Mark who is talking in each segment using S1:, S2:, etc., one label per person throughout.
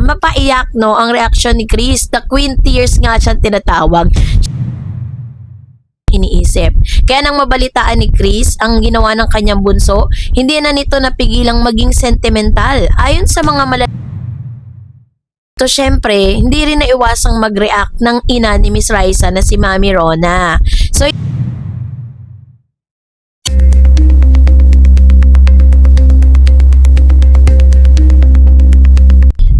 S1: mapaiyak, no, ang reaksyon ni Chris. The Queen Tears nga siyang tinatawag. Iniisip. Kaya nang mabalitaan ni Chris ang ginawa ng kanyang bunso, hindi na nito napigilang maging sentimental. Ayon sa mga to, syempre, hindi rin naiwasang mag-react ng ina ni Miss Raisa na si Mami Rona. So,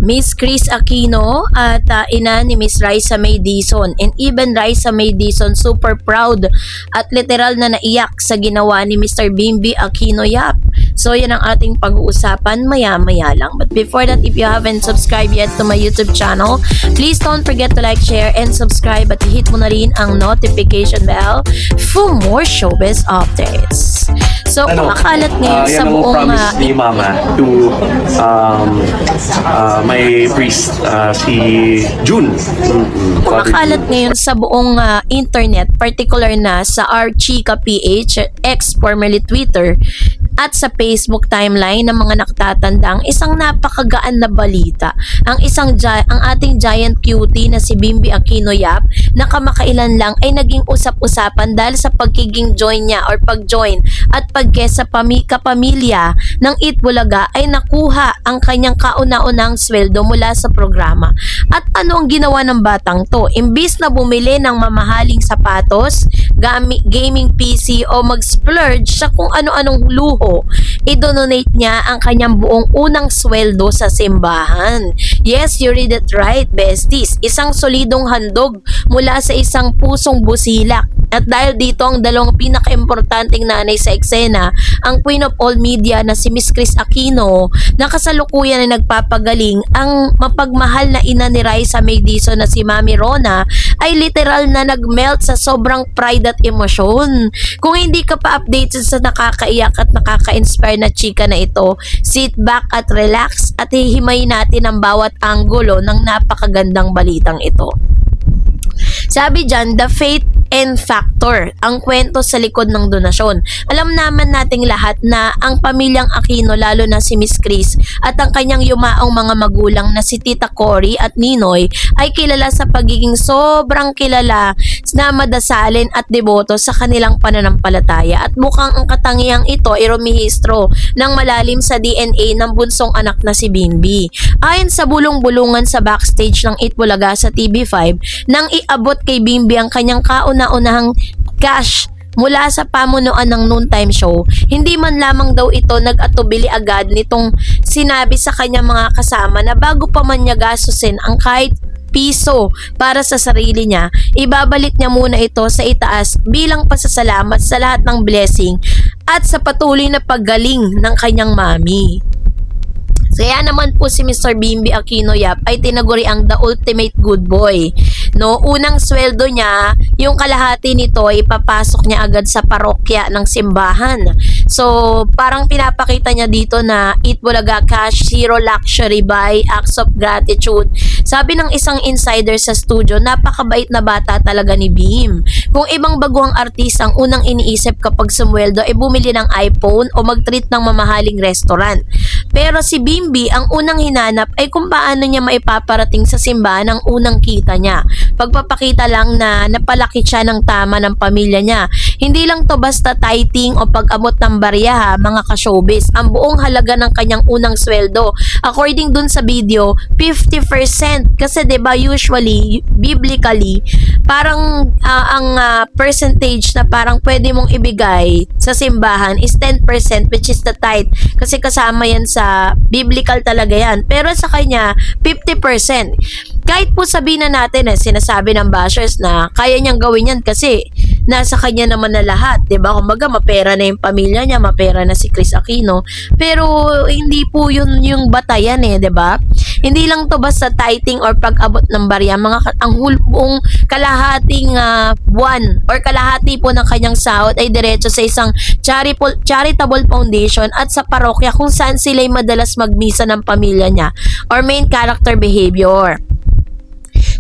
S1: Miss Chris Aquino at ina ni Miss Raisa May Dizon, and even Raisa May Dizon super proud at literal na naiyak sa ginawa ni Mr. Bimby Aquino Yap. So yan ang ating pag-uusapan maya-maya lang. But before that, if you haven't subscribed yet to my YouTube channel, please don't forget to like, share, and subscribe at hit mo na rin ang notification bell for more showbiz updates. So kumakalat ngayon sa buong
S2: promise ni Mama to my priest, si June.
S1: Kumakalat ngayon sa buong internet, particular na sa Archika PH, ex formerly Twitter, at sa Facebook timeline ng mga nakatatandang isang napakagaan na balita. Ang ating giant cutie na si Bimby Aquino Yap na kamakailan lang ay naging usap-usapan dahil sa pagiging join niya or pag-join at pag-guest sa kapamilya ng Eat Bulaga ay nakuha ang kanyang kauna-unang sweldo mula sa programa. At ano ang ginawa ng batang to? Imbis na bumili ng mamahaling sapatos, gaming PC o mag-splurge sa kung ano-anong luho, i-donate niya ang kanyang buong unang sweldo sa simbahan. Yes, you read it right, besties. Isang solidong handog mula sa isang pusong busilak. At dahil dito ang dalawang pinaka-importanting nanay sa eksena, ang queen of all media na si Miss Chris Aquino, na kasalukuyan na nagpapagaling, ang mapagmahal na ina ni Raisa May Dizon na si Mami Rona, ay literal na nagmelt sa sobrang pride at emosyon. Kung hindi ka pa updated sa nakakaiyak at nakaka-inspire na chika na ito, sit back at relax at hihimay natin ang bawat anggulo ng napakagandang balitang ito. Sabi dyan, the faith and factor, ang kwento sa likod ng donasyon. Alam naman nating lahat na ang pamilyang Aquino, lalo na si Miss Chris at ang kanyang yumaong mga magulang na si Tita Cory at Ninoy ay kilala sa pagiging sobrang kilala na madasalin at deboto sa kanilang pananampalataya, at mukhang ang katangiang ito ay rumihistro ng malalim sa DNA ng bunsong anak na si Bimby. Ayon sa bulong-bulungan sa backstage ng Eat Bulaga sa TV5, nang iabot kay Bimby ang kanyang kauna-unahang cash mula sa pamunuan ng noontime show, hindi man lamang daw ito nag-atubili agad nitong sinabi sa kanyang mga kasama na bago pa man niya gastusin ang kahit piso para sa sarili niya, ibabalik niya muna ito sa itaas bilang pasasalamat sa lahat ng blessing at sa patuloy na paggaling ng kanyang mami. Kaya naman po si Mr. Bimby Aquino Yap ay tinaguri ang the ultimate good boy. No, unang sweldo niya, yung kalahati nito ay ipapasok niya agad sa parokya ng simbahan. So, parang pinapakita niya dito na Eat Bulaga cash, zero luxury buy, acts of gratitude. Sabi ng isang insider sa studio, napakabait na bata talaga ni Bim. Kung ibang baguhang artista ang unang iniisip kapag sumweldo ay bumili ng iPhone o mag-treat ng mamahaling restaurant. Pero si Bimby, ang unang hinanap ay kung paano niya maipaparating sa simbahan ang unang kita niya. Pagpapakita lang na napalaki siya ng tama ng pamilya niya. Hindi lang to basta tithing o pag-abot ng barya ha, mga ka-showbiz. Ang buong halaga ng kanyang unang sweldo, according dun sa video, 50%. Kasi 'di ba usually, biblically, parang ang percentage na parang pwede mong ibigay sa simbahan is 10%, which is the tithe. Kasi kasama yan sa biblical talaga yan. Pero sa kanya, 50%. Kahit po sabihin na natin sinasabi ng bashers na kaya niyang gawin yan kasi nasa kanya naman na lahat, 'di ba? Kumbaga mapera na yung pamilya niya, mapera na si Chris Aquino. Pero hindi po yun yung batayan 'di ba? Hindi lang to basta tithing or pag-abot ng barya, ang buong kalahating buwan or kalahati po ng kanyang sahod ay diretso sa isang charitable foundation at sa parokya kung saan sila'y madalas magmisa ng pamilya niya or main character behavior.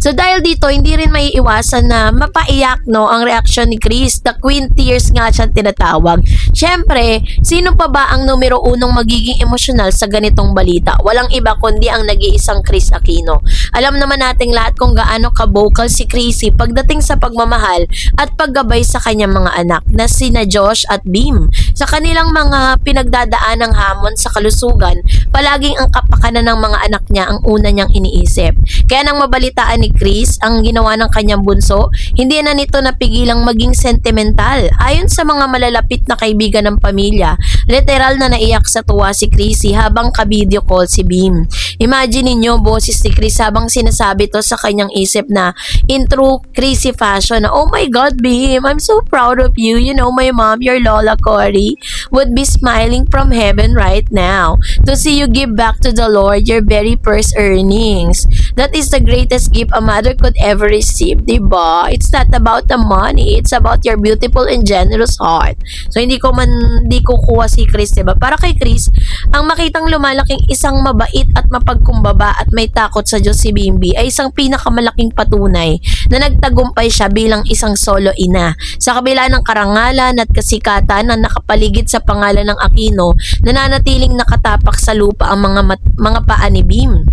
S1: So dahil dito, hindi rin may iwasan na mapaiyak no ang reaksyon ni Chris. The Queen Tears nga siyang tinatawag. Syempre, sino pa ba ang numero unong magiging emosyonal sa ganitong balita? Walang iba kundi ang nag-iisang Chris Aquino. Alam naman nating lahat kung gaano ka-vocal si Chrissy pagdating sa pagmamahal at paggabay sa kanyang mga anak na sina Josh at Beam. Sa kanilang mga pinagdadaan ng hamon sa kalusugan, palaging ang kapakanan ng mga anak niya ang una niyang iniisip. Kaya nang mabalitaan ni Chris ang ginawa ng kanyang bunso, hindi na nito napigilang maging sentimental. Ayon sa mga malalapit na kaibigan ng pamilya, literal na naiyak sa tuwa si Chrissy habang ka-video call si Beam. Imagine ninyo boses ni Chris habang sinasabi to sa kanyang isip na in true Chrissy fashion na, "Oh my God, Beam, I'm so proud of you. You know, my mom, your Lola Cory, would be smiling from heaven right now to see you give back to the Lord your very first earnings. That is the greatest gift a mother could ever receive, diba? It's not about the money. It's about your beautiful and generous heart." So, hindi ko kuha si Chris, diba? Para kay Chris, ang makitang lumalaking isang mabait at mapagkumbaba at may takot sa Diyos si Bimbi ay isang pinakamalaking patunay na nagtagumpay siya bilang isang solo ina. Sa kabila ng karangalan at kasikatan na nakapaligid sa pangalan ng Aquino, nananatiling nakatapak sa lupa ang mga paa ni Bim.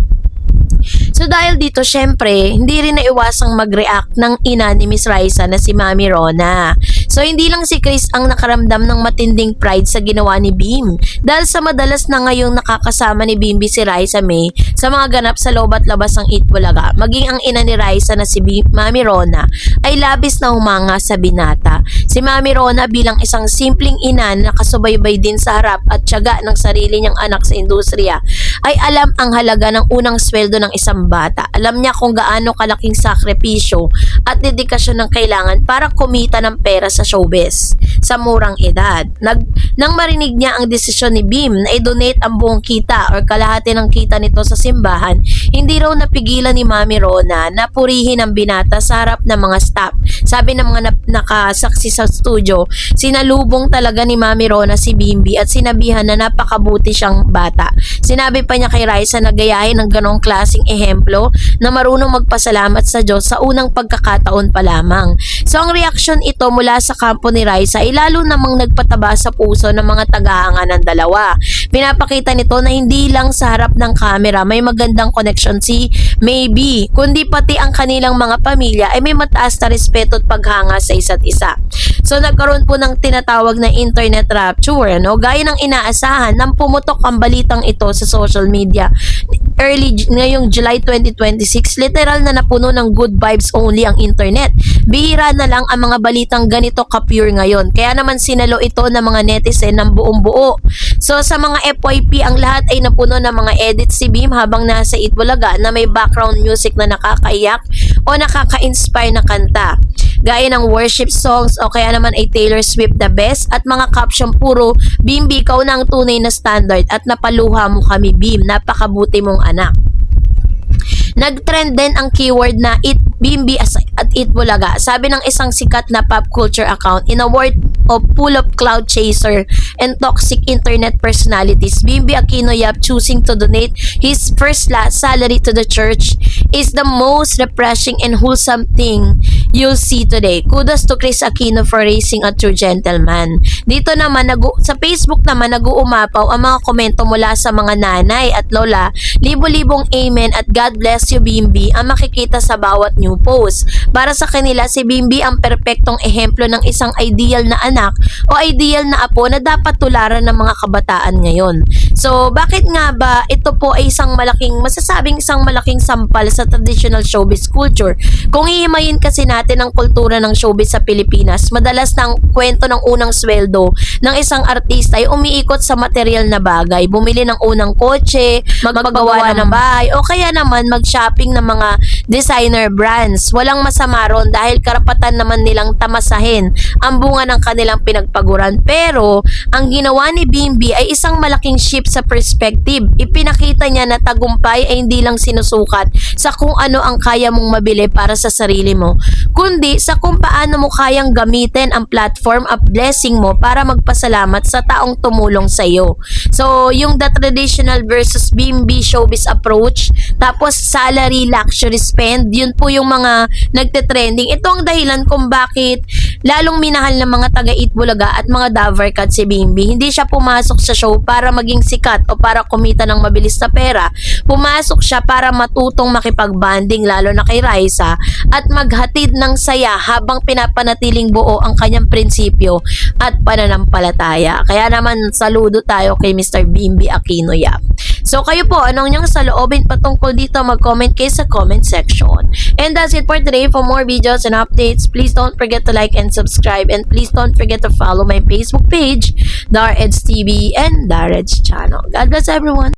S1: So dahil dito, syempre, hindi rin naiwasang mag-react ng ina ni Miss Raisa na si Mami Rona. So hindi lang si Chris ang nakaramdam ng matinding pride sa ginawa ni Bim. Dahil sa madalas na ngayong nakakasama ni Bimbi si Raisa May sa mga ganap sa loob at labas ng Eat Bulaga, maging ang ina ni Raisa na si Mami Rona ay labis na humanga sa binata. Si Mami Rona bilang isang simpleng ina na nakasubaybay din sa harap at tiyaga ng sarili niyang anak sa industriya, ay alam ang halaga ng unang sweldo ng isang bata. Alam niya kung gaano kalaking sakripisyo at dedikasyon ng kailangan para kumita ng pera sa showbiz sa murang edad. Nang marinig niya ang desisyon ni Bim na i-donate ang buong kita or kalahati ng kita nito sa simbahan, hindi raw napigilan ni Mami Rona na purihin ang binata sa harap ng mga staff. Sabi ng mga nakasaksi sa studio, sinalubong talaga ni Mami Rona si Bimbi at sinabihan na napakabuti siyang bata. Sinabi pa niya kay Raisa na gayahin ng ganong klaseng ehemplo na marunong magpasalamat sa Diyos sa unang pagkakataon pa lamang. So ang reaksyon ito mula sa kampo ni Raisa ay lalo namang nagpataba sa puso ng mga tagahanga ng dalawa. Pinapakita nito na hindi lang sa harap ng kamera may magandang connection si Maybe, kundi pati ang kanilang mga pamilya ay may mataas na respeto at paghanga sa isa't isa. So nagkaroon po ng tinatawag na internet rapture, no? Gaya ng inaasahan nang pumutok ang balitang ito sa social media. Ngayong July 2026, literal na napuno ng good vibes only ang internet. Bihira na lang ang mga balitang ganito ka-pure ngayon. Kaya naman sinalo ito ng mga netizen ng buong buo. So sa mga FYP, ang lahat ay napuno ng mga edits si Bim habang nasa Eat Bulaga na may background music na nakakaiyak o nakaka-inspire na kanta. Gaya ng worship songs o kaya naman ay Taylor Swift the best at mga caption puro, "Bimbi, ikaw na ang tunay na standard at napaluha mo kami, Bim, napakabuti mong anak." Nag-trend din ang keyword na Bimbi at Eat Bulaga. Sabi ng isang sikat na pop culture account, in a world of full of cloud chaser and toxic internet personalities, Bimbi Aquino Yap choosing to donate his first salary to the church is the most refreshing and wholesome thing you'll see today. Kudos to Chris Aquino for raising a true gentleman. Dito naman, sa Facebook naman, nag-uumapaw ang mga komento mula sa mga nanay at lola. Libo-libong amen at God bless you, Bimbi, ang makikita sa bawat new post. Para sa kanila, si Bimbi ang perpektong ehemplo ng isang ideal na anak o ideal na apo na dapat tularan ng mga kabataan ngayon. So, bakit nga ba ito po ay masasabing isang malaking sampal sa traditional showbiz culture? Kung hihimayin kasi natin ang kultura ng showbiz sa Pilipinas, madalas ng kwento ng unang sweldo ng isang artista ay umiikot sa material na bagay. Bumili ng unang kotse, magpagawa ng bahay, o kaya naman mag-shopping ng mga designer brands. Walang masama ron dahil karapatan naman nilang tamasahin ang bunga ng kanilang pinagpaguran. Pero, ang ang ginawa ni Bimbi ay isang malaking shift sa perspective. Ipinakita niya na tagumpay ay hindi lang sinusukat sa kung ano ang kaya mong mabili para sa sarili mo, kundi sa kung paano mo kayang gamitin ang platform at blessing mo para magpasalamat sa taong tumulong sa iyo. So, yung the traditional versus Bimbi showbiz approach, tapos salary, luxury spend, yun po yung mga nagte-trending. Ito ang dahilan kung bakit lalong minahal ng mga taga-Itbulaga at mga Davercat si Bimbi. Hindi siya pumasok sa show para maging sikat o para kumita ng mabilis na pera. Pumasok siya para matutong makipagbanding lalo na kay Raisa at maghatid ng saya habang pinapanatiling buo ang kanyang prinsipyo at pananampalataya. Kaya naman saludo tayo kay Mr. Bimbi Aquino Yap. So kayo po, anong niyang saloobin patungkol dito? Mag-comment kayo sa comment section. And that's it for today. For more videos and updates, please don't forget to like and subscribe, and please don't forget to follow my Facebook page, Dareds TV and Dareds channel. God bless everyone.